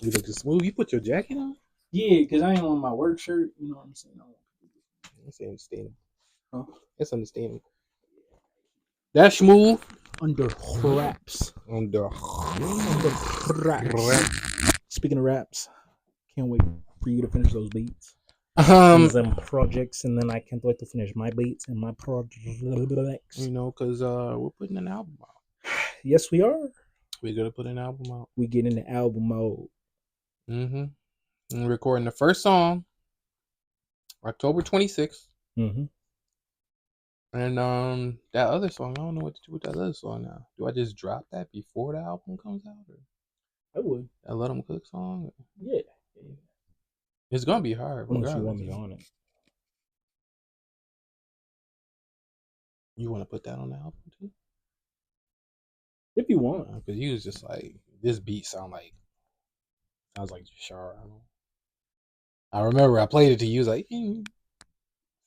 You look smooth. You put your jacket on? Yeah, because I ain't on my work shirt. You know what I'm saying? That's understandable. Huh? That's understandable. That's smooth. Under wraps. Under Wraps. Speaking of raps, can't wait for you to finish those beats. Them projects, and then I can't wait to finish my beats and my projects. You know, because we're putting an album out. Yes, we are. We're gonna put an album out. We get into album mode. Mm-hmm. And recording the first song, October 26th. Mm-hmm. And that other song, I don't know what to do with that other song now. Do I just drop that before the album comes out, or I would. that Let 'Em Cook song? Or? Yeah. It's gonna be hard. Unless you want me on it. You want to put that on the album too? If you want. Because you was just like, this beat sounds like JASHAR. I remember I played it to you. Was like, sound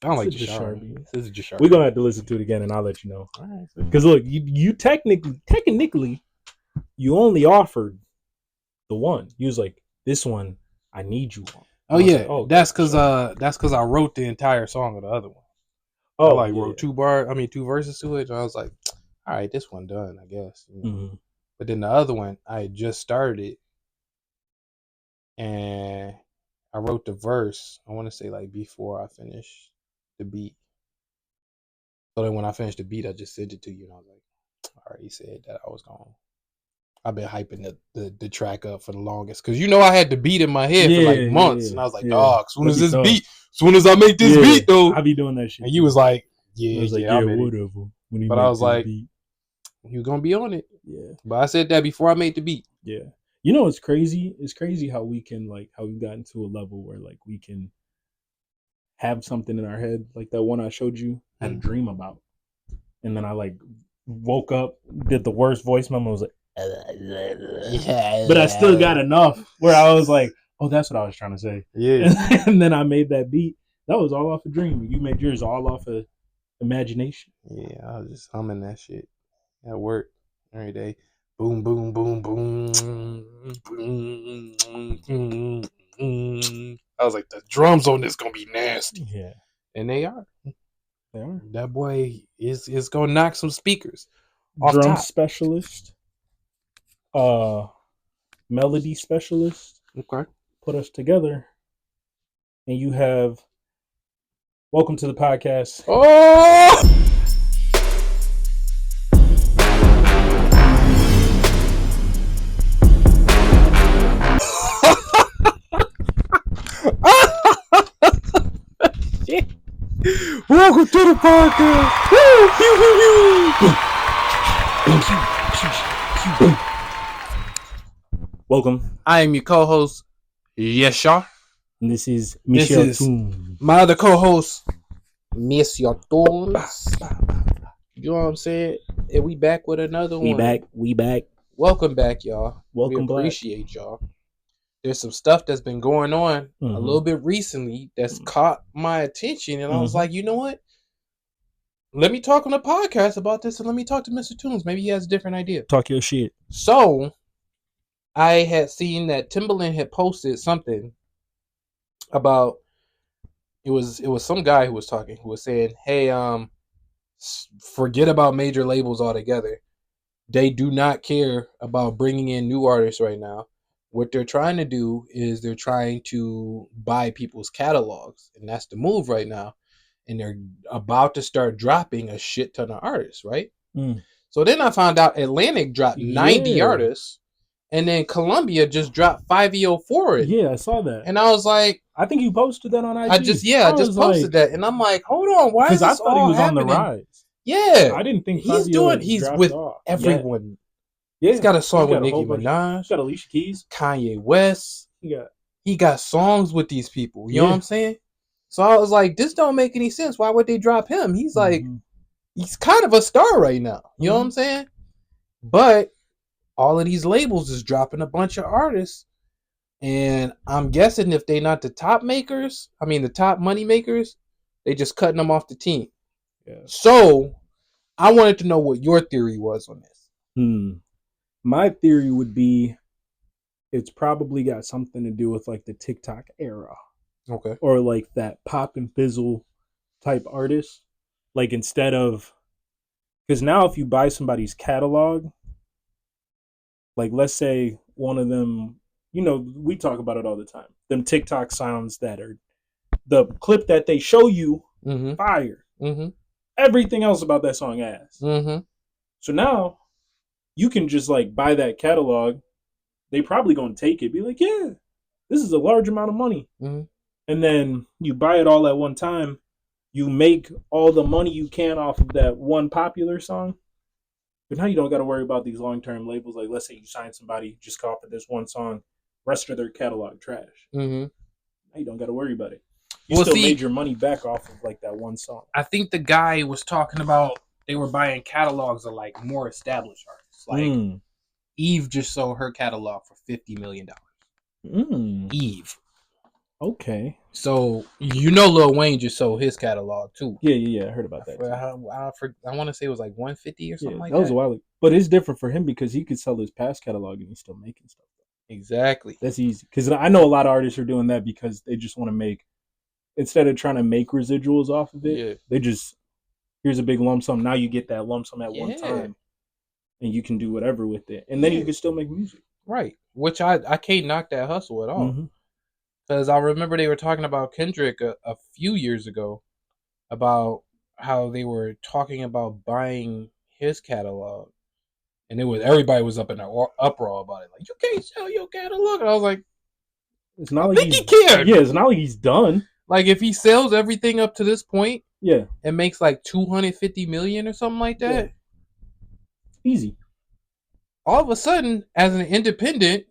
like JASHAR. This is JASHAR. We're gonna have to listen to it again, and I'll let you know. All right. Because look, you technically, you only offered the one. You was like, this one, I need you on. Oh yeah, like, oh, that's because I wrote the entire song of the other one. Oh, I wrote two verses to it, and I was like, all right, this one done, I guess. You know? Mm-hmm. But then the other one, I had just started it, and I wrote the verse. I want to say like before I finished the beat. So then when I finished the beat, I just sent it to you, and I was like, all right, he said that I was gone. I've been hyping the track up for the longest because I had the beat in my head for like months, and I was like, dog, soon as I make this beat though, I be doing that shit. And you was like, whatever. But I was like, you gonna be on it, yeah. But I said that before I made the beat, yeah. You know, it's crazy. It's crazy how we can how we've gotten to a level where we can have something in our head like that one I showed you. I had a dream about, and then I woke up, did the worst voice memo, was like. But I still got enough where I was like, oh, that's what I was trying to say. Yeah. And then I made that beat. That was all off a dream. You made yours all off of imagination. Yeah, I was just humming that shit at work every day. Boom, boom, boom, boom, boom, boom. I was like, the drums on this gonna be nasty. Yeah. And they are. They are. That boy is gonna knock some speakers. Drum specialist. Melody specialist. Okay. Put us together. And you have welcome to the podcast. Oh shit. Welcome to the podcast. Welcome. I am your co-host, JASHAR. And this is Michel Tunez. My other co-host, Monsieur Tunez. You know what I'm saying? And we back with another one. We back. Welcome back, y'all. Welcome back. We appreciate y'all. There's some stuff that's been going on a little bit recently that's caught my attention. And I was like, you know what? Let me talk on the podcast about this, and let me talk to Mr. Tunez. Maybe he has a different idea. Talk your shit. So, I had seen that Timbaland had posted something about it was some guy who was talking, who was saying, hey, forget about major labels altogether. They do not care about bringing in new artists right now. What they're trying to do is they're trying to buy people's catalogs, and that's the move right now. And they're about to start dropping a shit ton of artists, right? So then I found out Atlantic dropped 90 artists, and then Columbia just dropped 504. Yeah, I saw that. And I was like, I think you posted that on IG. I just posted that, and I'm like, hold on, why is this I thought all he was happening? On the rise. Yeah, I didn't think he's with everyone. Yeah, he's got a song with Nicki Minaj. He's got Alicia Keys, Kanye West. He got songs with these people. You know what I'm saying? So I was like, this don't make any sense. Why would they drop him? He's like, he's kind of a star right now. You know what I'm saying? But all of these labels is dropping a bunch of artists. And I'm guessing if they not the top makers, the top money makers, they just cutting them off the team. Yeah. So I wanted to know what your theory was on this. My theory would be it's probably got something to do with like the TikTok era Okay. or like that pop and fizzle type artist. Like instead of, because now if you buy somebody's catalog, like let's say one of them, we talk about it all the time. Them TikTok sounds that are the clip that they show you, Mm-hmm. fire. Mm-hmm. Everything else about that song ass. Mm-hmm. So now you can just like buy that catalog. They probably gonna take it, be like, yeah, this is a large amount of money. Mm-hmm. And then you buy it all at one time. You make all the money you can off of that one popular song. But now you don't got to worry about these long term labels. Like, let's say you sign somebody just off of this one song, rest of their catalog trash. Mm-hmm. Now you don't got to worry about it. You Well, still see, made your money back off of like that one song. I think the guy was talking about they were buying catalogs of like more established artists. Like Eve just sold her catalog for $50 million. Eve. Okay. So Lil Wayne just sold his catalog too. Yeah. I heard about that. I want to say it was like 150 or something like that was a while ago. But it's different for him because he could sell his past catalog and he's still making stuff. Exactly. That's easy. Because I know a lot of artists are doing that because they just want to make, instead of trying to make residuals off of it, they just, here's a big lump sum. Now you get that lump sum at one time and you can do whatever with it. And then you can still make music. Right. Which I can't knock that hustle at all. Because I remember they were talking about Kendrick a few years ago about how they were talking about buying his catalog. And everybody was up in an uproar about it. Like, you can't sell your catalog. And I was like, it's not like he can. Yeah, it's not like he's done. Like if he sells everything up to this point, yeah, and makes like 250 million or something like that, easy. All of a sudden, as an independent,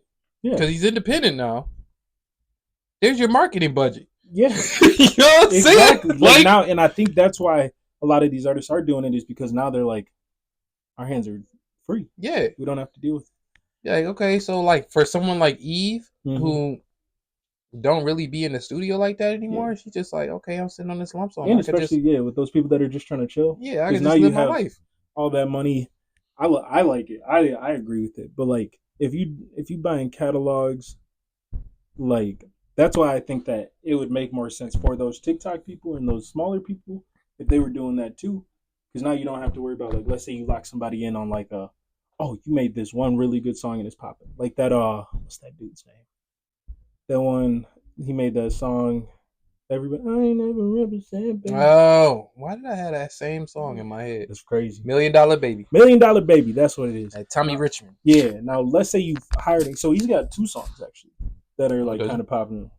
because he's independent now, there's your marketing budget. Yeah, you know what I'm saying? Like now, and I think that's why a lot of these artists are doing it is because now they're like, our hands are free. Yeah, we don't have to deal with it. Yeah, okay, so like for someone like Eve who don't really be in the studio like that anymore, she's just like, okay, I'm sitting on this lump sum. And especially with those people that are just trying to chill. Yeah, I can just live my life. All that money, I like it. I agree with it. But like if you buying catalogs, like that's why I think that it would make more sense for those TikTok people and those smaller people if they were doing that too. Because now you don't have to worry about like, let's say you lock somebody in on like oh, you made this one really good song and it's popping. Like that what's that dude's name? That one, he made that song, everybody, I ain't never represent, baby. Oh, why did I have that same song in my head? That's crazy. $1 Million Baby. $1 Million Baby, that's what it is. Tommy Richmond. Yeah, now let's say you hired him. So he's got 2 songs actually that are like kind of popping.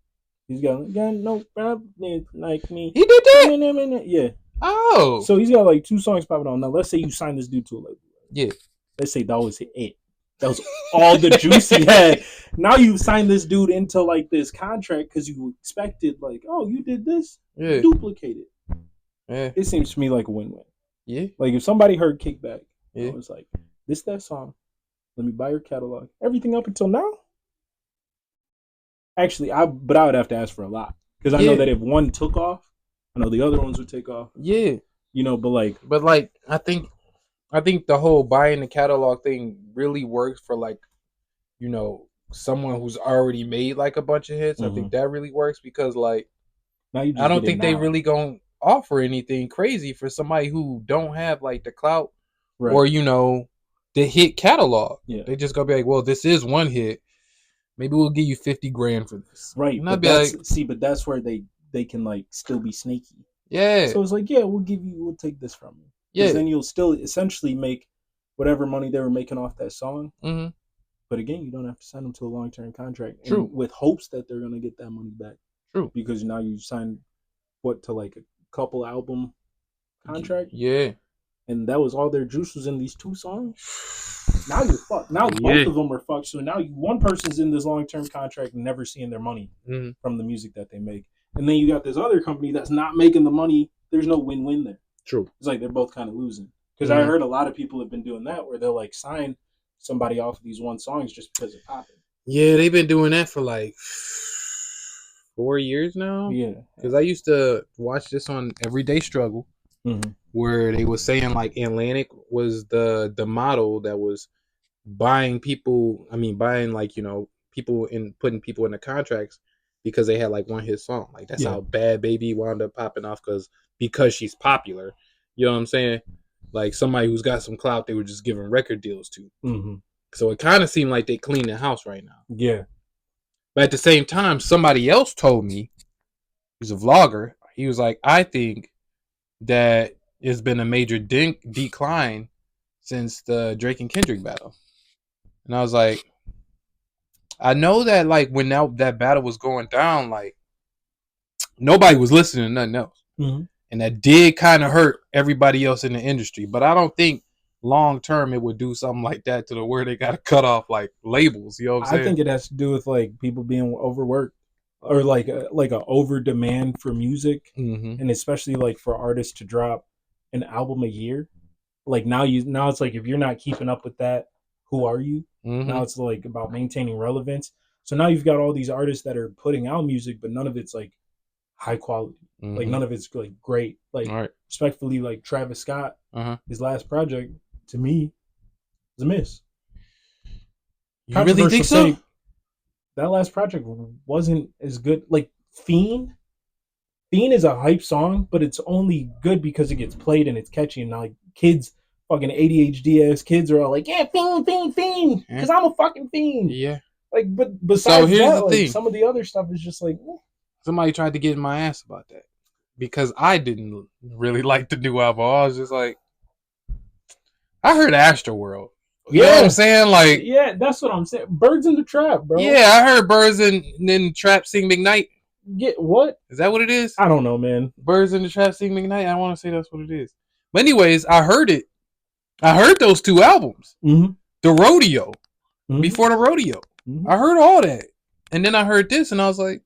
He's got no problem like me. He did that? Yeah. Oh. So he's got like 2 songs popping on. Now let's say you sign this dude to a label. Yeah. Let's say that was it. That was all the juice he had. Now you signed this dude into like this contract because you expected like, oh, you did this, duplicate it. Yeah. It seems to me like a win-win. Yeah. Like if somebody heard Kickback, it was like, this that song. Let me buy your catalog. Everything up until now. Actually, I would have to ask for a lot because I know that if one took off, I know the other ones would take off. Yeah. But I think the whole buying the catalog thing really works for like, someone who's already made like a bunch of hits. I think that really works because like, I don't think they really gonna offer anything crazy for somebody who don't have like the clout or the hit catalog. Yeah. They just gonna be like, well, this is one hit. Maybe we'll give you $50,000 for this. Right. And but that's where they can like still be sneaky. Yeah. So it's like, we'll take this from you. Yeah. Then you'll still essentially make whatever money they were making off that song. Mm-hmm. But again, you don't have to sign them to a long-term contract. True. With hopes that they're going to get that money back. True. Because now you signed to like a couple album contract. Yeah. And that was all their juice was in these 2 songs. Now you're fucked. Now both of them are fucked. So now one person's in this long-term contract and never seeing their money from the music that they make. And then you got this other company that's not making the money. There's no win-win there. True. It's like they're both kind of losing. Because I heard a lot of people have been doing that where they'll like sign somebody off of these one songs just because it popping. Yeah, they've been doing that for like 4 years now. Yeah. Because I used to watch this on Everyday Struggle where they were saying like Atlantic was the model that was buying like, people in putting people in the contracts because they had like one hit song. Like that's how Bad Baby wound up popping off because she's popular. You know what I'm saying? Like somebody who's got some clout, they were just giving record deals to. Mm-hmm. So it kind of seemed like they cleaned the house right now. Yeah. But at the same time, somebody else told me, he's a vlogger, he was like, I think that it's been a major decline since the Drake and Kendrick battle. And I was like, I know that like when that battle was going down, like nobody was listening to nothing else. Mm-hmm. And that did kind of hurt everybody else in the industry. But I don't think long term it would do something like that to the where they got to cut off like labels. You know what I'm saying? I think it has to do with like people being overworked or like a over demand for music, and especially like for artists to drop an album a year. Like now it's like if you're not keeping up with that, who are you? Now it's like about maintaining relevance. So now you've got all these artists that are putting out music, but none of it's like high quality. Like none of it's like great. Like respectfully, like Travis Scott, his last project to me was a miss. You really think so? That last project wasn't as good. Like Fiend is a hype song, but it's only good because it gets played and it's catchy. And now, like kids, fucking ADHD ass kids are all like, yeah, Fiend, because I'm a fucking fiend. Yeah. Like, but besides that, like some of the other stuff is just like. Somebody tried to get in my ass about that because I didn't really like the new album. I was just like, I heard Astroworld. You know what I'm saying? Like, yeah, that's what I'm saying. Birds in the Trap, bro. Yeah, I heard Birds in the Trap sing McKnight. Get what? Is that what it is? I don't know, man. Birds in the Trap sing McKnight. I want to say that's what it is. But anyways, I heard it. I heard those two albums. The Rodeo. Before the Rodeo. I heard all that. And then I heard this and I was like,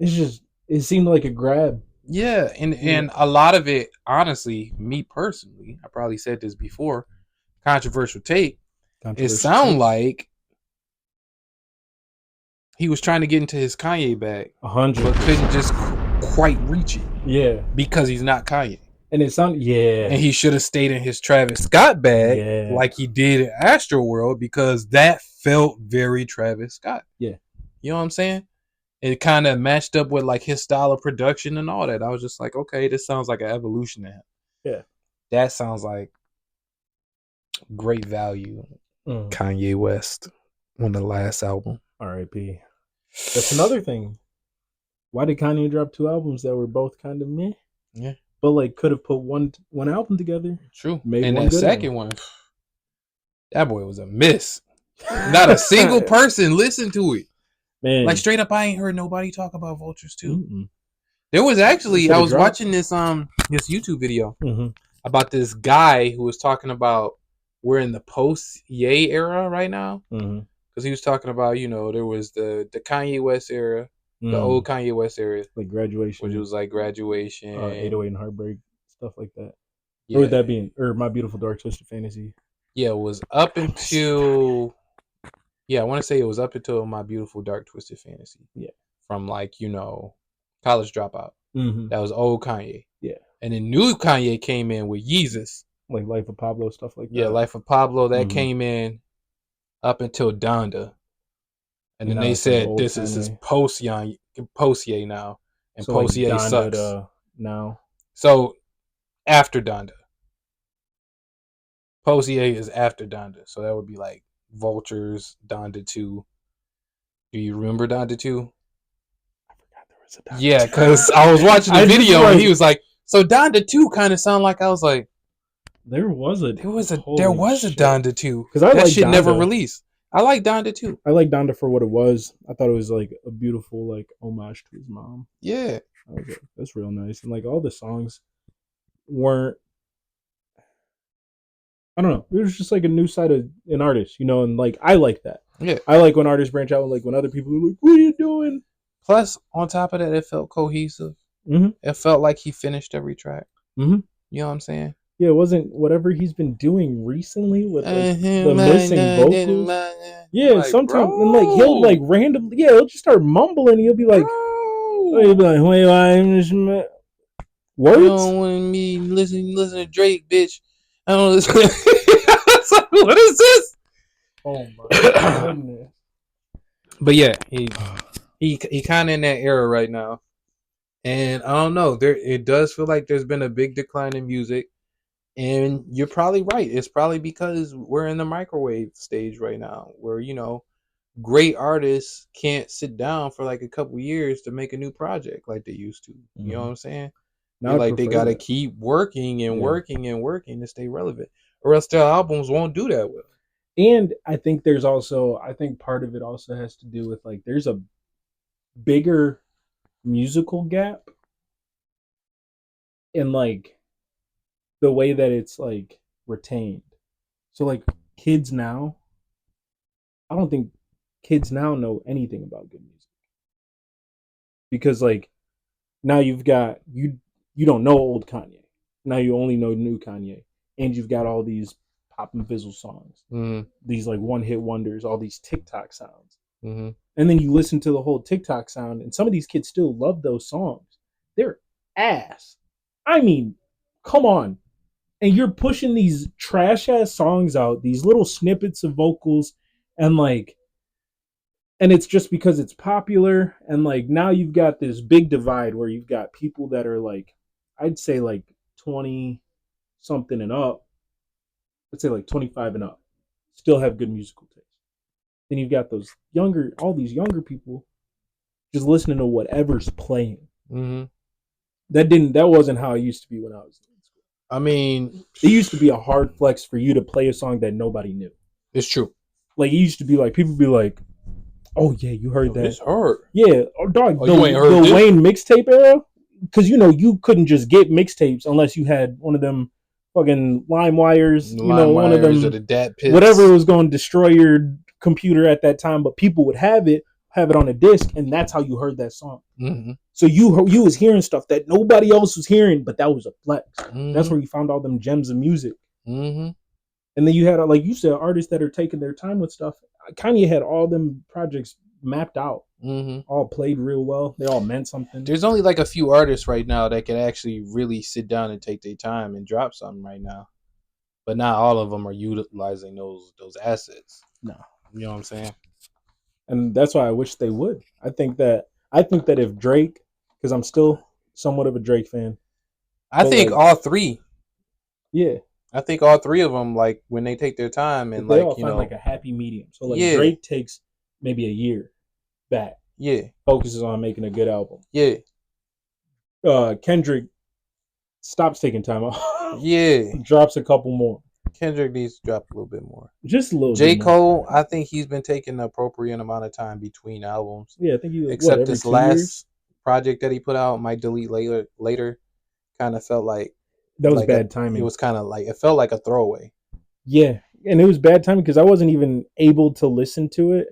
it seemed like a grab. Yeah, and a lot of it, honestly, me personally, I probably said this before, controversial take. It sound like he was trying to get into his Kanye bag, 100%, but couldn't just quite reach it. Yeah, because he's not Kanye. And it sounded, and he should have stayed in his Travis Scott bag, like he did in Astroworld, because that felt very Travis Scott. Yeah, you know what I'm saying? It kind of matched up with like his style of production and all that. I was just like, okay, this sounds like an evolution to him. Yeah, that sounds like great value. Kanye West on the last album. R.I.P. That's another thing. Why did Kanye drop two albums that were both kind of meh? Yeah, but like could have put one album together. True. And that second one, that boy was a miss. Not a single person listened to it. Man, like straight up, I ain't heard nobody talk about Vultures too. There was actually, I was watching this YouTube video about this guy who was talking about we're in the post-Ye era right now, because he was talking about, you know, there was the Kanye West era, the old Kanye West era, like Graduation, which was like Graduation, 808 and Heartbreak, stuff like that. Yeah. Or would that be or My Beautiful Dark Twisted Fantasy? Yeah, it was up until. Yeah, I want to say it was up until My Beautiful Dark Twisted Fantasy. Yeah. From like, you know, College Dropout. That was old Kanye. Yeah. And then new Kanye came in with Yeezus. Like Life of Pablo, stuff like that. Yeah, Life of Pablo. That came in up until Donda. And then they said this is his post-Ye now. And so post-Ye like sucks. Now. So after Donda. Post-Ye is after Donda. So that would be like Vultures, Donda 2. Do you remember Donda 2? I forgot there was a Donda 2. Yeah, because I was watching the video and he was like, so Donda 2 kind of sounded like, I was like, there was a Donda 2. Because that shit never released. I like Donda 2. I like Donda for what it was. I thought it was like a beautiful like homage to his mom. Yeah. I was like, that's real nice. And like all the songs weren't, I don't know. It was just like a new side of an artist, you know, and like I like that. Yeah. I like when artists branch out and like when other people are like, what are you doing? Plus, on top of that, it felt cohesive. It felt like he finished every track. You know what I'm saying? Yeah, it wasn't whatever he's been doing recently with like, the missing vocals. Yeah, like, sometimes and like he'll like randomly, he'll just start mumbling. He'll be like, wait, words. You don't want me listen to Drake, bitch. I don't listen. Like, what is this? Oh my goodness! But yeah, he kind of in that era right now, and I don't know. There, it does feel like there's been a big decline in music, and you're probably right. It's probably because we're in the microwave stage right now, where great artists can't sit down for like a couple years to make a new project like they used to. You know what I'm saying? Now They I like they prefer gotta that. keep working and Yeah. working and working to stay relevant, or else their albums won't do that well. And I think there's also, I think part of it also has to do with like there's a bigger musical gap in like the way that it's like retained. So like kids now, I don't think kids now know anything about good music because like now you don't know old Kanye. Now you only know new Kanye, and you've got all these pop and fizzle songs, Mm-hmm. these like one hit wonders, all these TikTok sounds. Mm-hmm. And then you listen to the whole TikTok sound, and some of these kids still love those songs. They're ass. I mean, come on. And you're pushing these trash ass songs out, these little snippets of vocals, and like, and it's just because it's popular. And like, now you've got this big divide where you've got people that are like, I'd say like 20 something and up, let's say like 25 and up, still have good musical taste. Then you've got all these younger people just listening to whatever's playing. Mm-hmm. That wasn't how it used to be when I was in school. I mean, It used to be a hard flex for you to play a song that nobody knew. it's true. Like it used to be like people be like, "Oh yeah, you heard that? It's hard. Yeah, oh, dog, Oh, you ain't heard the this? Wayne mixtape era." Because you couldn't just get mixtapes unless you had one of them fucking lime wires. One of them or the Dat Pits. whatever was going to destroy your computer at that time. But people would have it on a disc, and that's how you heard that song. Mm-hmm. So you was hearing stuff that nobody else was hearing, but that was a flex. Mm-hmm. That's where you found all them gems of music. Mm-hmm. And then you had, like you said, artists that are taking their time with stuff. Kanye had all them projects mapped out, all played real well. They all meant something. There's only like a few artists right now that can actually really sit down and take their time and drop something right now, but not all of them are utilizing those assets. No, you know what I'm saying? And that's why I wish they would. I think that if Drake, because I'm still somewhat of a Drake fan. I think all three. Yeah. I think all three of them, like when they take their time and they all find like a happy medium. So like Drake takes maybe a year back. Yeah. Focuses on making a good album. Yeah. Kendrick stops taking time off. Yeah. Drops a couple more. Kendrick needs to drop a little bit more. Just a little J. bit Cole, more. I think he's been taking the appropriate amount of time between albums. Yeah, I think he except this last project that he put out, might delete later, kind of felt like that was bad timing. It was kind of like, it felt like a throwaway. Yeah, and it was bad timing because I wasn't even able to listen to it.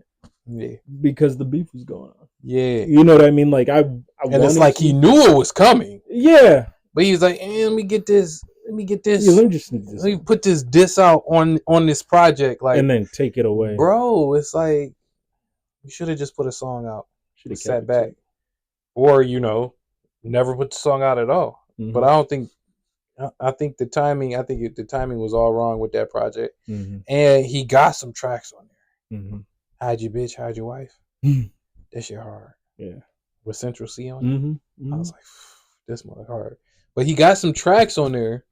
Yeah, because the beef was going on. Yeah, you know what I mean. Like and it's like he knew it was coming. Yeah, but he was like, let me get this. Yeah, let me put this diss out on this project, like, and then take it away, bro. It's like you should have just put a song out. Should have sat back, or never put the song out at all. Mm-hmm. But I don't think. I think the timing. The timing was all wrong with that project, and he got some tracks on there. Hide your bitch, hide your wife. That shit hard. Yeah, with Central C on it. I was like, this mother hard. But he got some tracks on there.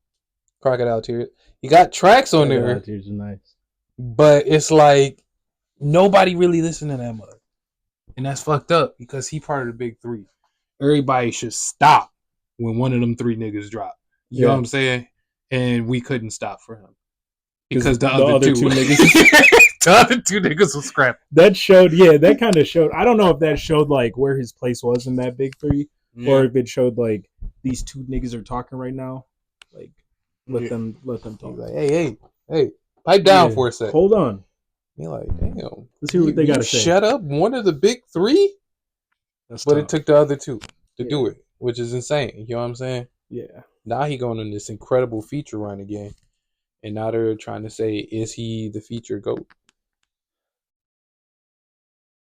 Crocodile Tears. He got tracks on there. Crocodile Tears are nice. But it's like nobody really listened to that mother, and that's fucked up because he part of the big three. Everybody should stop when one of them three niggas drop. You know what I'm saying? And we couldn't stop for him because the other two niggas, the other two niggas was scrapped. That showed, that kind of showed. I don't know if that showed like where his place was in that big three, or if it showed like these two niggas are talking right now. Like let them talk. Like, hey, pipe down for a sec. Hold on. You're like, damn. Let's hear what they got to say. Shut up. One of the big three. That's but tough. It took the other two to do it, which is insane. You know what I'm saying? Yeah. Now he going on this incredible feature run again. And now they're trying to say, is he the feature GOAT?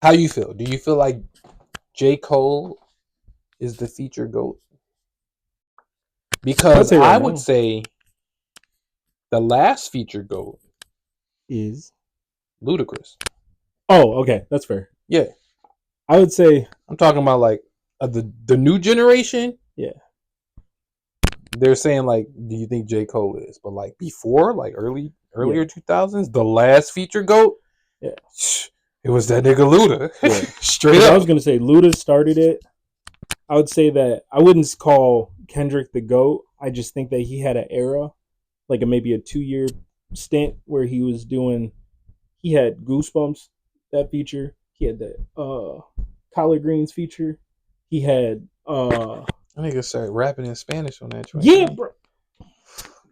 How you feel? Do you feel like J. Cole is the feature GOAT? Because I would say the last feature GOAT is Ludacris. Oh, okay. That's fair. Yeah. I would say, I'm talking about like the new generation. yeah, They're saying like, do you think J. Cole is? But like before, like earlier yeah, 2000s, the last feature GOAT, yeah, it was that nigga Luda. yeah. Straight Because I up. was gonna say Luda started it. I would say that I wouldn't call Kendrick the GOAT. I just think that he had an era, like maybe a 2 year stint where he was doing. He had Goosebumps, that feature. He had that Collard Greens feature. He had I nigga started rapping in Spanish on that track. yeah, bro.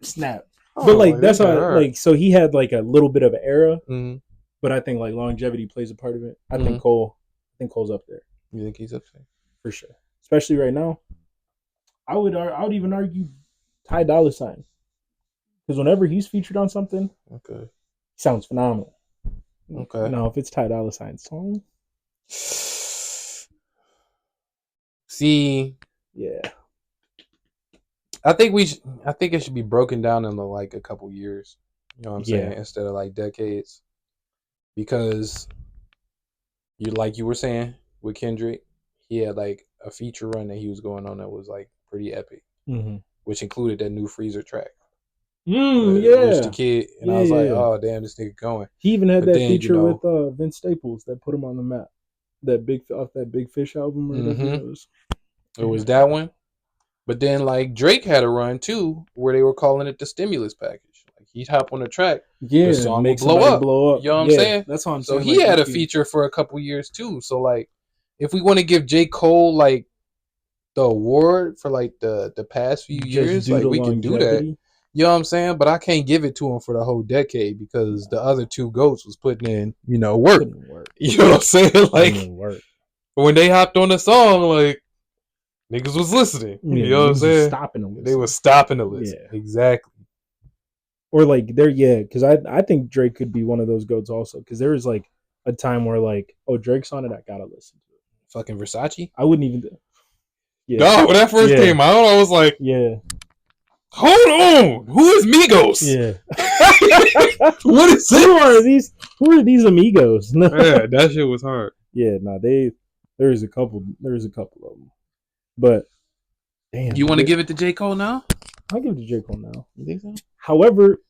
Snap. Oh, But like that's this shit how hard. like so he had like a little bit of an era, Mm-hmm. but I think like longevity plays a part of it. I Mhm. think Cole's up there You think he's up there? for sure. Especially right now. I would even argue Ty Dolla $ign. Because whenever he's featured on something, Okay. he sounds phenomenal. Okay. Now if it's Ty Dolla $ign's song, See, yeah. I think it should be broken down into like a couple years. You know what I'm saying? Yeah. Instead of like decades. Because you were saying with Kendrick, he had like a feature run that he was going on that was like pretty epic, Mm-hmm. which included that new Freezer track. Yeah. Rich the Kid, and I was like, oh damn, this nigga going. He even had But that then, feature with Vince Staples that put him on the map. That Big Fish album or whatever it was. It was that one. But then like Drake had a run too, where they were calling it the stimulus package. Like he'd hop on the track, the song would blow up. You know what I'm saying? That's what I'm so saying. So he had a feature for a couple years too. So like, if we want to give J. Cole like the award for like the past few years, like we can do that. You know what I'm saying? But I can't give it to him for the whole decade because the other two GOATs was putting in, work. You know what I'm saying? Like when they hopped on the song, like niggas was listening. Yeah, you know what I'm saying? They was stopping to listen. Yeah. Exactly. Or like because I think Drake could be one of those GOATs also. Because there was like a time where like, oh, Drake's on it, I gotta listen to it. Fucking Versace? I wouldn't even. Yeah. No, when that first came out, I was like, yeah. Hold on, who is Migos? Yeah. What is this? Who are these amigos? Yeah, that shit was hard. Yeah, there's a couple of them. But damn. You want to give it to J. Cole now? I'll give it to J. Cole now. You think so? However,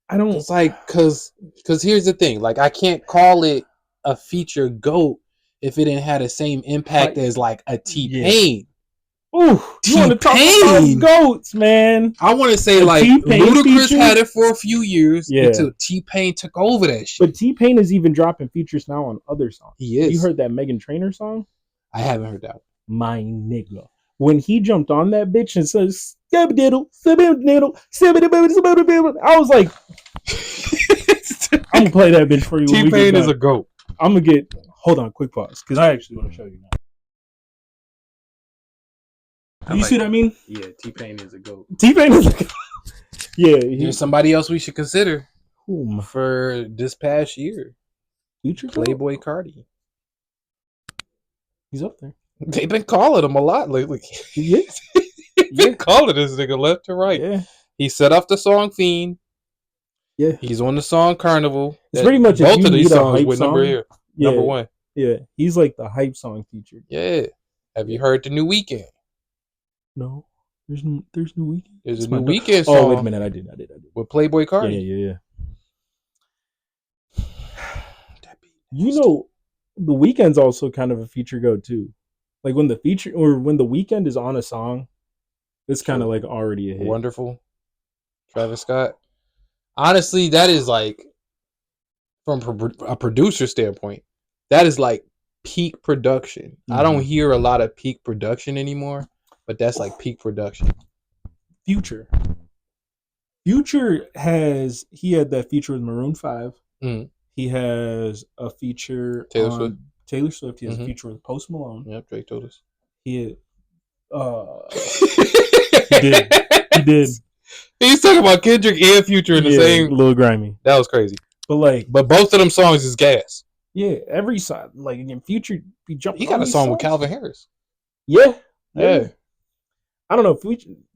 I don't. It's like cause here's the thing. Like I can't call it a feature GOAT if it didn't have the same impact as like a T-Pain. Yeah. Ooh, you want to talk about GOATs, man? I want to say like Ludacris had it for a few years until T-Pain took over that shit. But T-Pain is even dropping features now on other songs. He is. You heard that Meghan Trainor song? I haven't heard that one. My nigga. When he jumped on that bitch and says, I was like, I'm gonna play that bitch for you. T-Pain is a GOAT. I'm gonna get, hold on, quick pause, because I actually want to show you now. You see what I mean? Yeah, T-Pain is a GOAT. T-Pain is a GOAT. Yeah. There's somebody else we should consider Whom? For this past year. Future Playboy Cardi. He's up there. They've been calling him a lot lately. Yeah. They've been calling this nigga left to right. Yeah. He set off the song Fiend. Yeah. He's on the song Carnival. It's pretty much both of these songs with number one. Yeah. He's like the hype song featured. Yeah. Have you heard the New Weekend? No. There's New Weekend. There's a New Weekend song. Oh, wait a minute. I did. With Playboy Cardi. Yeah. You know, the Weeknd's also kind of a feature GOAT too. Like when the Weeknd is on a song, it's kind of like already a hit. Wonderful. Travis Scott. Honestly, that is like, from a producer standpoint, that is like peak production. Mm-hmm. I don't hear a lot of peak production anymore, but that's like peak production. Future had that feature with Maroon 5. Mm-hmm. He has a feature on Taylor Swift. He has a feature with Post Malone. Yep, Drake told us. He did. He's talking about Kendrick and Future in the same. Lil Grimy. That was crazy. But both of them songs is gas. Yeah, every side. Like in Future, he got a song with Calvin Harris. Yeah. I don't know.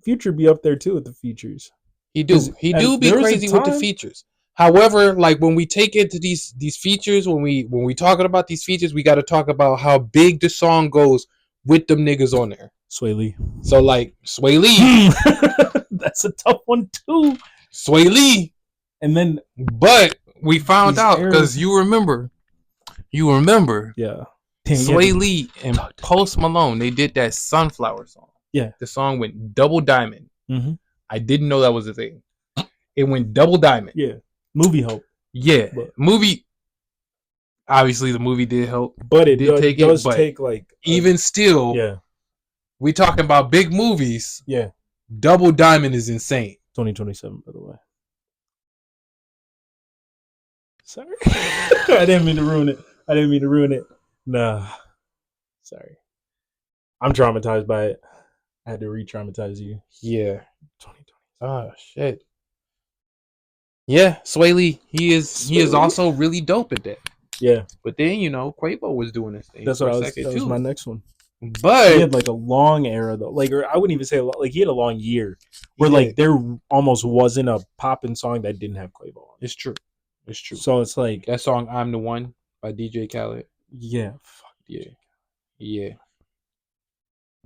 Future be up there too with the features. He do be crazy with the features. However, like when we take it to these features, when we talking about these features, we got to talk about how big the song goes with them niggas on there. Sway Lee. So like Sway Lee, that's a tough one too. Sway Lee, and then but we found out because you remember, yeah, Sway Lee and Post Malone, they did that Sunflower song. Yeah, the song went double diamond. Mm-hmm. I didn't know that was a thing. It went double diamond. Yeah, movie help. Yeah, movie. Obviously, the movie did help, but it does take like even still. Yeah, we talking about big movies. Yeah, double diamond is insane. 2027, by the way. Sorry, I didn't mean to ruin it. Nah, sorry. I'm traumatized by it. I had to re-traumatize you. Yeah. 2020. Oh shit. Yeah, Sway Lee. He is also really dope at that. Yeah. But then Quavo was doing this thing. That's what that was my next one. But he had like a long era though. Like, or I wouldn't even say like he had a long year where like there almost wasn't a poppin' song that didn't have Quavo on. It's true. So it's like that song "I'm the One" by DJ Khaled. Yeah. Fuck yeah. Yeah.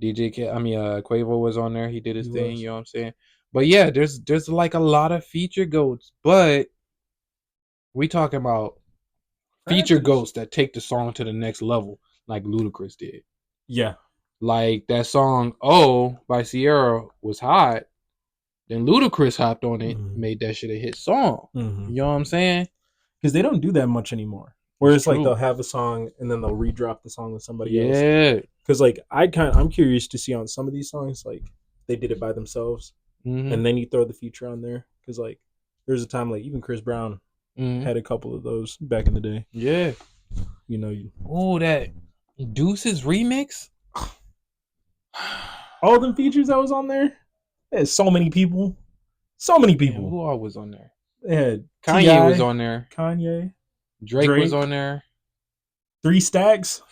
Quavo was on there. He did his thing. You know what I'm saying? But yeah, there's like a lot of feature goats, but we talking about feature goats that take the song to the next level, like Ludacris did. Yeah. Like that song "Oh" by Sierra was hot. Then Ludacris hopped on it, made that shit a hit song. You know what I'm saying? Because they don't do that much anymore. Where it's like they'll have a song and then they'll redrop the song with somebody else. Yeah. Because like I'm curious to see on some of these songs, like they did it by themselves, and then you throw the feature on there. Because like there's a time like even Chris Brown had a couple of those back in the day. Yeah. That Deuces remix. All them features that was on there. There's so many people. Man, who all was on there? Kanye T.I. was on there. Drake was on there. 3 Stacks.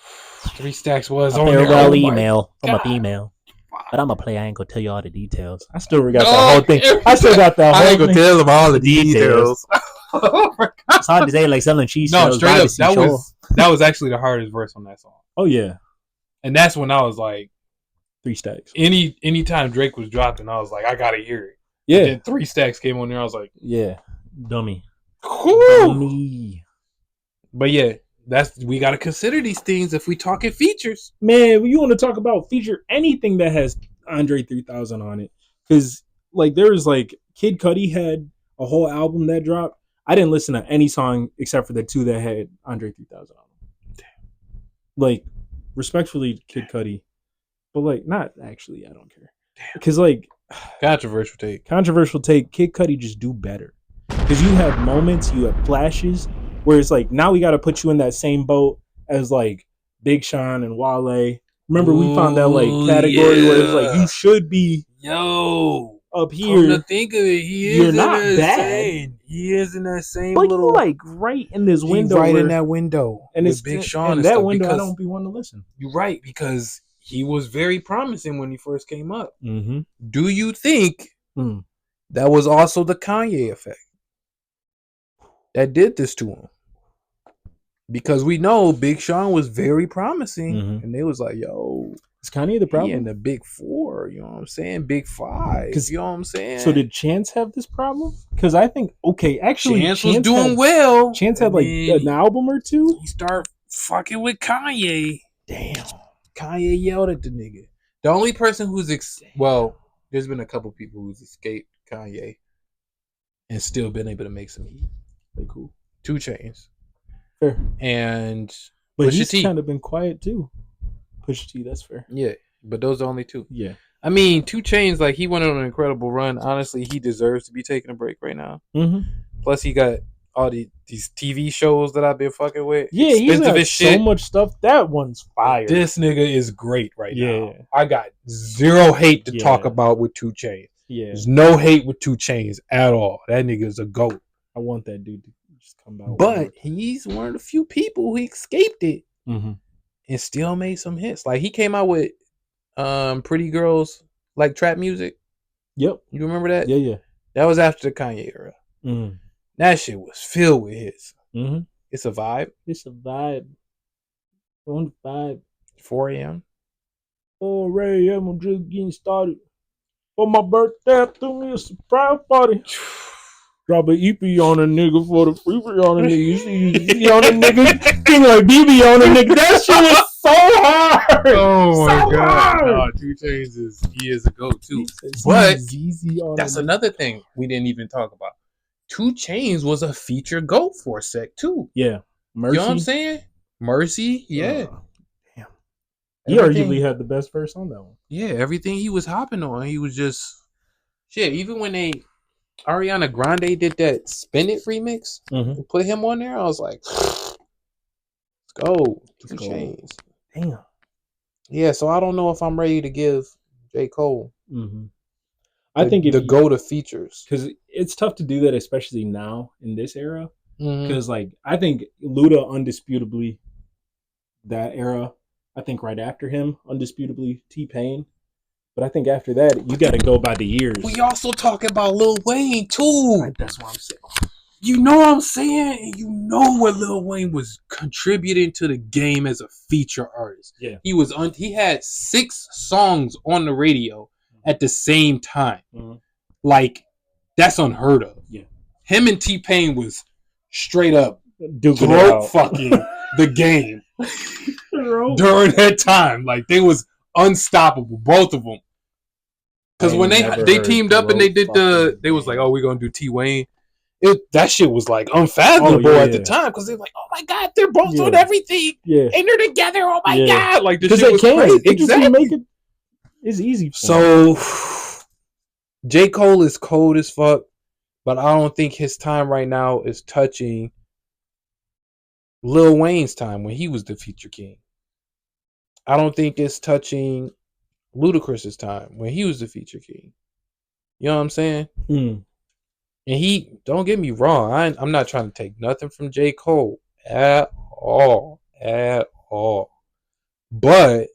3 Stacks was on there. Farewell email from a female. But I'm a play. I ain't gonna tell you all the details. I still got that whole thing. I ain't gonna tell them all the details. It's hard to say, like selling cheese. No, straight up, that was actually the hardest verse on that song. Oh yeah, and that's when I was like, 3 Stacks. Anytime Drake was dropping, I was like, I gotta hear it. Yeah. And then 3 Stacks came on there. I was like, yeah, dummy. But yeah, we gotta consider these things if we talking features. Man, you want to talk about feature anything that has Andre 3000 on it? Because like there's like Kid Cudi had a whole album that dropped. I didn't listen to any song except for the 2 that had Andre 3000 on them. Damn. Like, respectfully, Kid Cudi. But, like, not actually, I don't care. Because, like... Controversial take. Kid Cudi just do better. Because you have moments, you have flashes, where it's like, now we got to put you in that same boat as, like, Big Sean and Wale. Remember, we found that, like, category where it's like, you should be... up here. Come to think of it, you're not bad. He is in that same but little, like right in this window, in that window, and it's Big Sean. And that window, I don't be wanting to listen. You're right, because he was very promising when he first came up. Mm-hmm. Do you think that was also the Kanye effect that did this to him? Because we know Big Sean was very promising, and they was like, "Yo, is Kanye the problem?" In the Big 4, you know what I'm saying? Big 5, you know what I'm saying? So did Chance have this problem? Because I think actually, Chance was doing well. Chance had like an album or 2. He started fucking with Kanye. Damn, Kanye yelled at the nigga. The only person who's there's been a couple people who's escaped Kanye and still been able to make some heat. Like who? 2 Chainz. Fair. But he's kind of been quiet too. Pusha T, that's fair. Yeah, but those are only 2. Yeah. I mean, 2 Chainz, like, he went on an incredible run. Honestly, he deserves to be taking a break right now. Mm-hmm. Plus, he got all these TV shows that I've been fucking with. Yeah, he's got so much stuff. That one's fire. This nigga is great right now. I got zero hate to talk about with 2 Chainz. Yeah. There's no hate with 2 Chainz at all. That nigga is a GOAT. I want that dude to just come out. But he's one of the few people who escaped it. Mm-hmm. And still made some hits. Like, he came out with Pretty Girls, like trap music. Yep. You remember that? Yeah. That was after the Kanye era. Mm. That shit was filled with hits. Mm-hmm. It's a vibe. It's a vibe. On the vibe. 4 a.m. Oh, Ray, I'm just getting started. For my birthday, threw me a surprise party. Drop an EP on a nigga for the free on a nigga. You see on a nigga. King like BB on a nigga. That shit was so hard. Oh my so god! hard. No, 2 Chainz he is a go-to. But Easy on that's another thing we didn't even talk about. 2 Chainz was a feature goat for a sec too. Yeah, Mercy. You know what I'm saying? Mercy, yeah. Damn. He arguably had the best verse on that one. Yeah, everything he was hopping on, he was just shit. Even when Ariana Grande did that Spin It remix and put him on there, I was like, let's go. 2 Chainz. Damn. Yeah, so I don't know if I'm ready to give J. Cole. I think the go to features, because it's tough to do that, especially now in this era. Because like I think Luda undisputably that era. I think right after him, undisputably T-Pain. But I think after that, you got to go by the years. We also talk about Lil Wayne too. That's what I'm saying. You know what I'm saying? You know what Lil Wayne was contributing to the game as a feature artist. Yeah, he had 6 songs on the radio at the same time. Like that's unheard of. Yeah, him and T-Pain was straight up throat fucking the game during that time. Like they was unstoppable, both of them. Because when they teamed up and they did they was like, oh, we're gonna do T-Wayne. That shit was like unfathomable at the time because they're like, oh my god, they're both on everything, and they're together. Oh my god, like this shit was crazy. Exactly, it's easy. So J. Cole is cold as fuck, but I don't think his time right now is touching Lil Wayne's time when he was the feature king. I don't think it's touching Ludacris's time when he was the feature king. You know what I'm saying? And don't get me wrong, I'm not trying to take nothing from J. Cole at all. But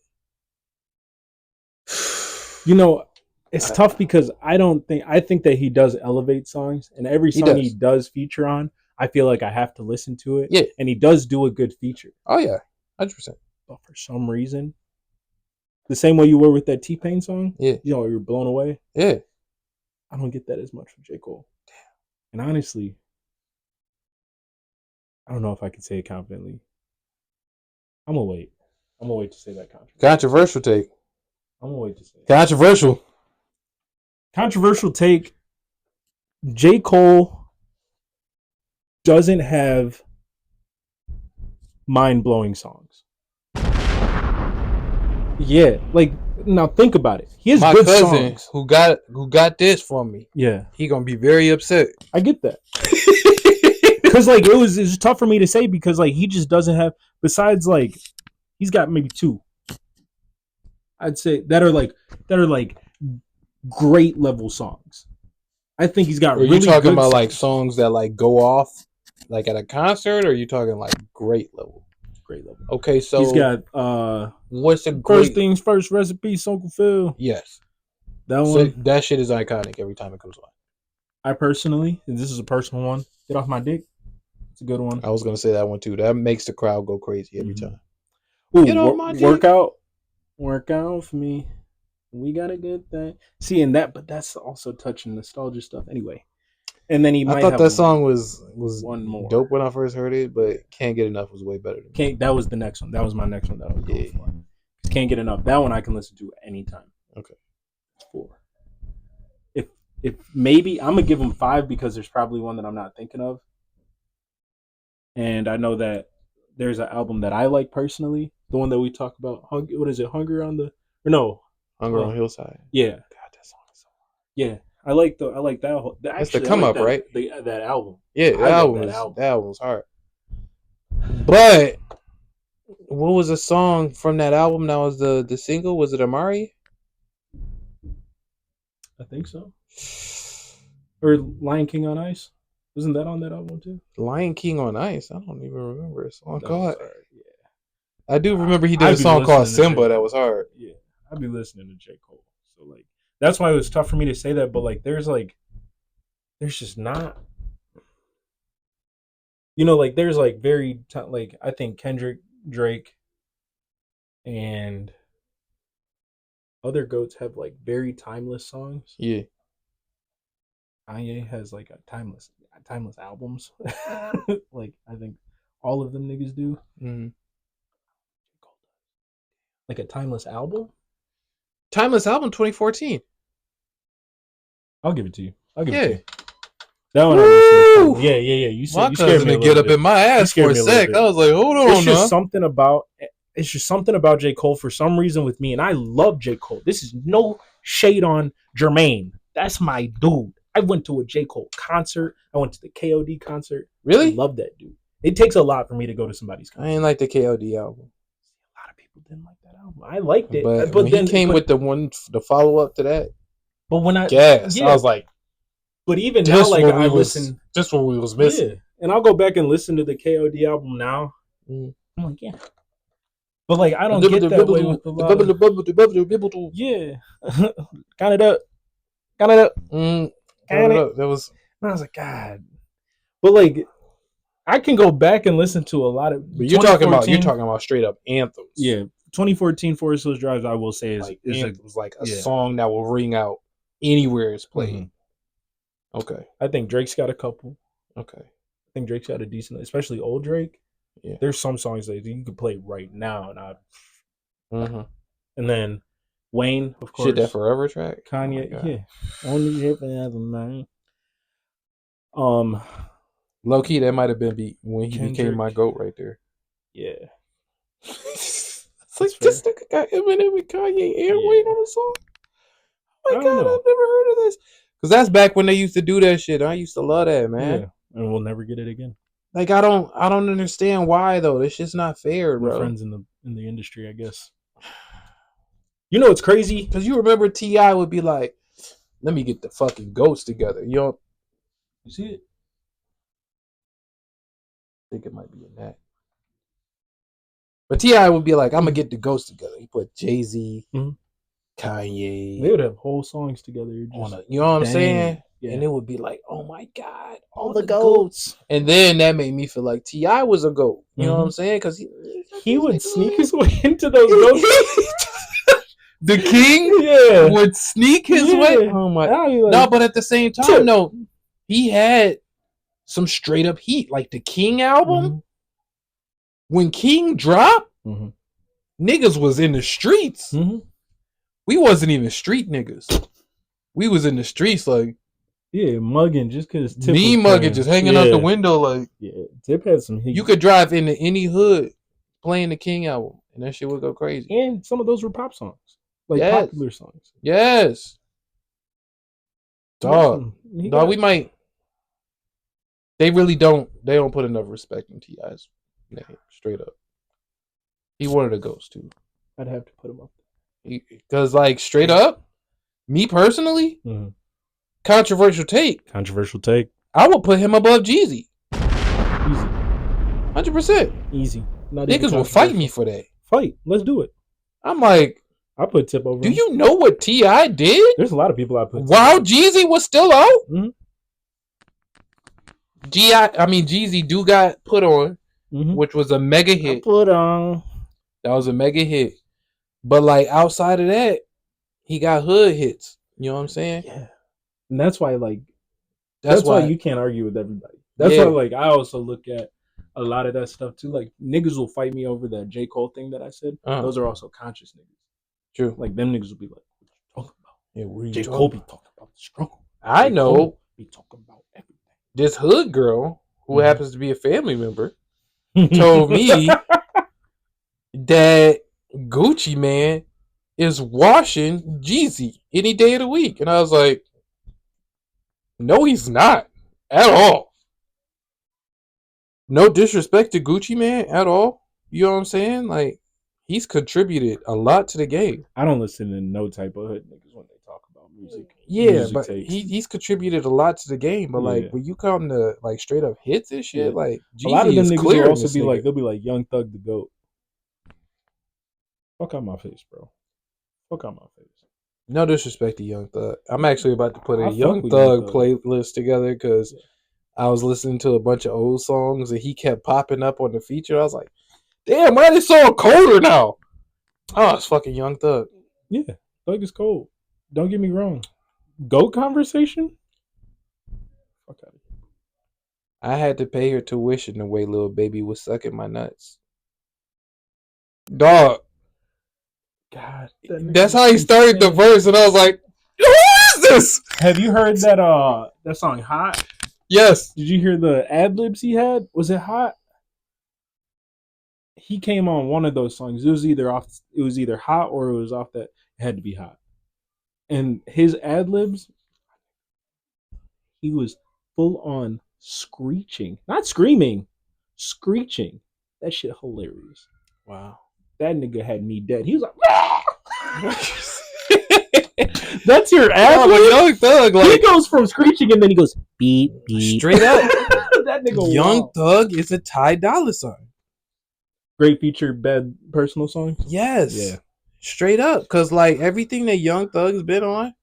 you know, it's tough because I think that he does elevate songs, and every song he does feature on, I feel like I have to listen to it. Yeah. And he does do a good feature. Oh yeah, 100%. But for some reason, the same way you were with that T-Pain song, yeah, you know, you're blown away. Yeah. I don't get that as much from J. Cole. And honestly, I don't know if I can say it confidently. I'm gonna wait. I'm gonna wait to say that controversial take. I'm gonna wait to say it. Controversial take. J. Cole doesn't have mind-blowing songs. Yeah, like now think about it. He has my good cousin songs. who got this from me. Yeah, he gonna be very upset. I get that. Because like it was tough for me to say because like he just doesn't have. Besides like he's got maybe 2. I'd say that are like great level songs. I think he's got. Are you talking about like songs that like go off like at a concert, or are you talking like great level? Great level. Okay, so he's got what's the First Things First recipe, Uncle Phil. Yes, that one. That shit is iconic every time it comes on. I personally, and this is a personal one, Get Off My Dick. It's a good one. I was gonna say that one too. That makes the crowd go crazy every time. Ooh, Get off my dick. Work out for me. We got a good thing. See, but that's also touching nostalgia stuff anyway. And then I thought that song was one more dope when I first heard it, but Can't Get Enough was way better than me. That was the next one. That was my next one that I was going for. Can't Get Enough. That one I can listen to anytime. Okay. 4. If maybe I'm gonna give him 5 because there's probably one that I'm not thinking of. And I know that there's an album that I like personally, the one that we talk about. What is it? Hunger on on Hillside. Yeah. God, that song is so hard. Yeah. I like that. That's the come up, right? That album. Yeah, that album was hard. But what was a song from that album that was the single? Was it Amari? I think so. Or Lion King on Ice. Wasn't that on that album too? Lion King on Ice. I don't even remember a song called. Yeah. I do remember he did a song called Simba that was hard. Yeah. I'd be listening to J. Cole. So like that's why it was tough for me to say that, but like there's just not You know, like there's like like I think Kendrick, Drake, and other goats have like very timeless songs. Yeah. Kanye has like a timeless albums. Like I think all of them niggas do. Mm-hmm. Like a timeless album. Timeless album 2014. I'll give it to you. I'll give it Yeah. to you. That one I Woo! listened to. Yeah. You My scared cousin me a to get little up bit. in my ass for scared a me a little sec. bit. I was like, hold on, It's just now. something about J. Cole for some reason with me, and I love J. Cole. This is no shade on Jermaine. That's my dude. I went to a J. Cole concert. I went to the KOD concert. Really? I love that dude. It takes a lot for me to go to somebody's concert. I didn't like the KOD album. A lot of people didn't like that album. I liked it, But when then he came with the follow up to that, but when I I was like, but even now, like I listen, just what we was missing. Yeah, and I'll go back and listen to the KOD album now. Mm. I'm like, yeah, but like I don't get that way with a lot of, yeah, count it up. That was. And I was like, God, but like I can go back and listen to a lot of. But you're talking about straight up anthems. Yeah, 2014 Forest Hills Drive, I will say is anthems, like a song that will ring out anywhere it's played. Mm-hmm. Okay, I think Drake's got a couple. Okay, I think Drake's got a decent, especially old Drake. Yeah, there's some songs that you could play right now, and mm-hmm. And then Wayne, of course, Shit That Forever track. Kanye, yeah, only shit forever, man. Low key, that might have been when he became my goat right there. Yeah, it's like this nigga got Eminem and Kanye and Wayne on the song. Oh my god, I've never heard of this. Because that's back when they used to do that shit. I used to love that, man. Yeah, and we'll never get it again. Like I don't understand why though. This shit's not fair, bro. We're friends in the industry, I guess. You know it's crazy because you remember T.I. would be like, "Let me get the fucking goats together." You see it? I think it might be in that. But T.I. would be like, "I'm gonna get the goats together." He put Jay-Z, Kanye. They would have whole songs together. You know what I'm saying? Yeah. And it would be like, oh my God, all the goats. And then that made me feel like T.I. was a goat. You know what I'm saying? Because he would sneak his way into those goats. The king would sneak his way. Oh my. No, but at the same time, no, he had some straight up heat. Like the King album, when King dropped, niggas was in the streets. We wasn't even street niggas. We was in the streets like, yeah, mugging just because Tip me mugging, just hanging out the window like, yeah. Tip had some heat. You could drive into any hood playing the King album, and that shit would go crazy. And some of those were pop songs, like popular songs. Yes, dog. We might. They really don't. They don't put enough respect in T.I.'s name. Straight up, he one of the ghosts too. I'd have to put him up because, like, straight up, me personally. Controversial take. I would put him above Jeezy. Easy. 100%. Easy. Niggas will fight me for that. Fight. Let's do it. I'm like, I put Tip over. Do you know what T.I. did? There's a lot of people I put. While Jeezy was still out. Jeezy do got put on, which was a mega hit. Put on. That was a mega hit. But like outside of that, he got hood hits. You know what I'm saying? Yeah. And that's why, like, that's why you can't argue with everybody. That's why, like, I also look at a lot of that stuff too. Like, niggas will fight me over that J. Cole thing that I said. Those are also conscious niggas. True. Like, them niggas will be like, what you talking about? Yeah, what are you J. Cole be talking about the struggle. I know. Be talking about everything. This hood girl, who happens to be a family member, told me that Gucci Man is washing Jeezy any day of the week. And I was like, no, he's not at all. No disrespect to Gucci Man at all. You know what I'm saying? Like, he's contributed a lot to the game. I don't listen to no type of hood niggas when they talk about music. Yeah, but he's contributed a lot to the game. But like, when you come to like straight up hits and shit, like Jeezy, a lot of them niggas will also be like, they'll be like, Young Thug the GOAT. Fuck out my face, bro. Fuck out my face. No disrespect to Young Thug. I'm actually about to put a Young Thug playlist together because I was listening to a bunch of old songs and he kept popping up on the feature. I was like, damn, why this song colder now? Oh, it's fucking Young Thug. Yeah, Thug is cold. Don't get me wrong. Goat conversation? Fuck out of here. I had to pay her tuition the way Lil Baby was sucking my nuts. Dog. God, That's how he started the verse, and I was like, who is this? Have you heard that song Hot? Yes. Did you hear the ad libs he had? Was it Hot? He came on one of those songs. It was either Hot or it was off that. It had to be Hot. And his ad libs, he was full on screeching, not screaming, screeching. That shit hilarious. Wow. That nigga had me dead. He was like, that's your ad lib? Young Thug, like, he goes from screeching and then he goes beep beep. Straight up. That nigga. Young Thug is a Ty Dolla $ign. Great feature, bad personal song. Yes. Yeah. Straight up, because like everything that Young Thug's been on,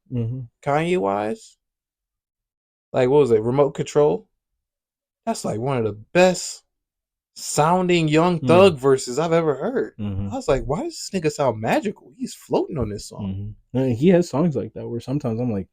Kanye wise, like what was it, Remote Control? That's like one of the best sounding Young Thug verses I've ever heard. I was like, why does this nigga sound magical? He's floating on this song. He has songs like that where sometimes I'm like,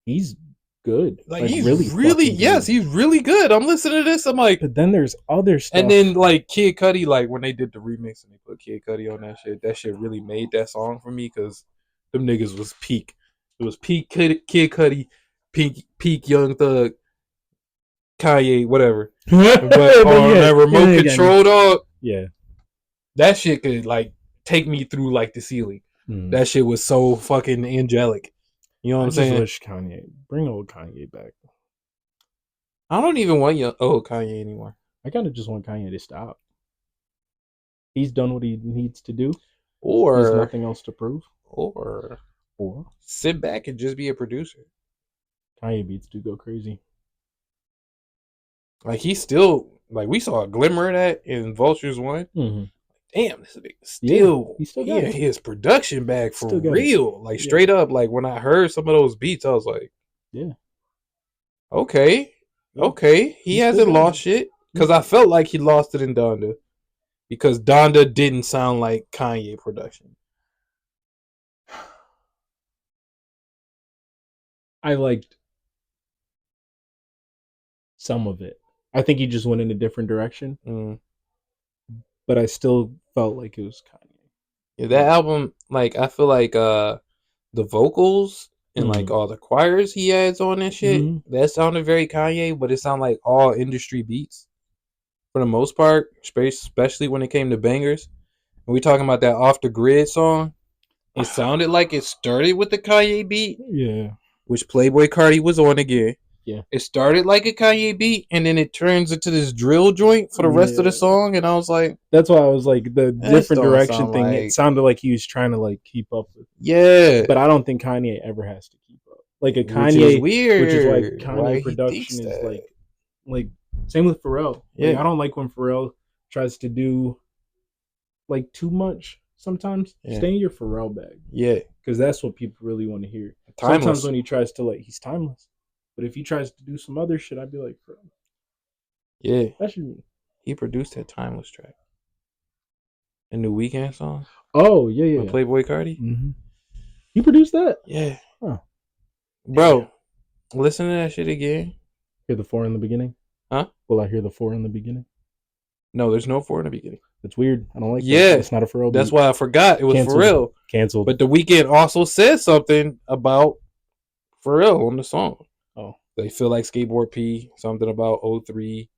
he's good. Like he's really yes, he's really good. I'm listening to this. I'm like, but then there's other stuff. And then like Kid Cudi, like when they did the remix and they put Kid Cudi on that shit really made that song for me because them niggas was peak. It was peak Kid Cudi, peak Young Thug, Kanye, whatever. But on that Remote Control, dog, yeah, that shit could like take me through like the ceiling. That shit was so fucking angelic. You know what I'm saying? Wish bring old Kanye back. I don't even want old Kanye anymore. I kind of just want Kanye to stop. He's done what he needs to do. Or there's nothing else to prove. Or sit back and just be a producer. Kanye beats do go crazy. Like he's still like we saw a glimmer of that in Vultures 1. Damn, this nigga still his production bag for real. Like straight up, like when I heard some of those beats, I was like, yeah, okay. He hasn't lost shit. Because I felt like he lost it in Donda. Because Donda didn't sound like Kanye production. I liked some of it. I think he just went in a different direction. But I still felt like it was Kanye. Yeah, that album, like I feel like the vocals and like all the choirs he adds on that shit, that sounded very Kanye, but it sounded like all industry beats for the most part, especially when it came to bangers. And we talking about that Off the Grid song. It sounded like it started with the Kanye beat, which Playboi Carti was on again. Yeah, it started like a Kanye beat, and then it turns into this drill joint for the rest of the song, and I was like, that's why I was like the different direction thing. It sounded like he was trying to like keep up with. Yeah, but I don't think Kanye ever has to keep up. Like a Kanye, which is weird. Which is like Kanye production is like same with Pharrell. Yeah, like, I don't like when Pharrell tries to do like too much. Sometimes stay in your Pharrell bag. Yeah, because that's what people really want to hear. Timeless. Sometimes when he tries to he's timeless. But if he tries to do some other shit, I'd be like, bro. Yeah. That should be. He produced that Timeless track. The new Weeknd song. Oh, yeah. With Playboi Carti. He produced that? Yeah. Huh. Bro, listen to that shit again. Hear the 4 in the beginning? Huh? Will I hear the 4 in the beginning? No, there's no 4 in the beginning. That's weird. I don't like that. Yeah. It's not a Pharrell beat. That's why I forgot. It was Pharrell. Canceled. But the Weeknd also said something about Pharrell on the song. Oh. They feel like Skateboard P, something about 03,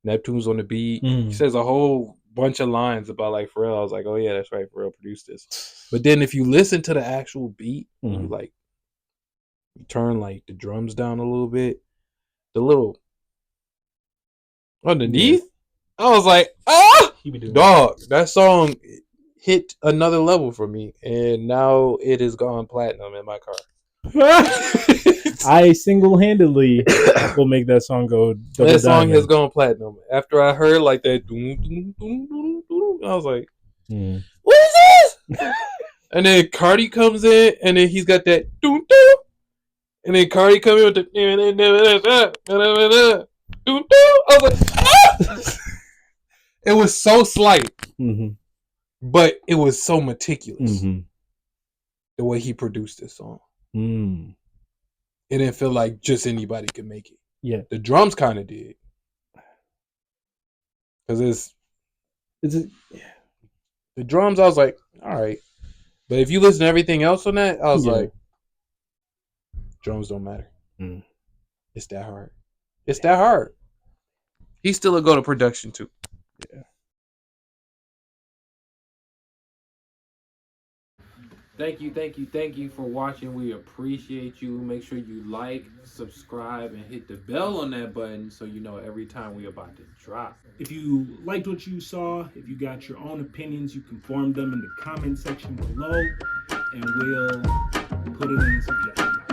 Neptune's on the beat. He says a whole bunch of lines about like Pharrell. I was like, oh yeah, that's right, Pharrell produced this. But then if you listen to the actual beat, you turn like the drums down a little bit, the little underneath, I was like, dog, that song hit another level for me, and now it has gone platinum in my car. I single-handedly will make that song go double that song diamond. has gone platinum. After I heard like that, I was like, what is this? And then Cardi comes in, and then he's got that and then Cardi comes in with the do. I was like, ah! It was so slight, but it was so meticulous the way he produced this song. It didn't feel like just anybody could make it. Yeah, the drums kind of did, because the drums. I was like, all right, but if you listen to everything else on that, I was like, drums don't matter. It's that hard. It's that hard. He's still a go to production too. Yeah. Thank you for watching. We appreciate you. Make sure you like, subscribe, and hit the bell on that button so you know every time we about to drop. If you liked what you saw, if you got your own opinions, you can form them in the comment section below, and we'll put it in the suggestion box.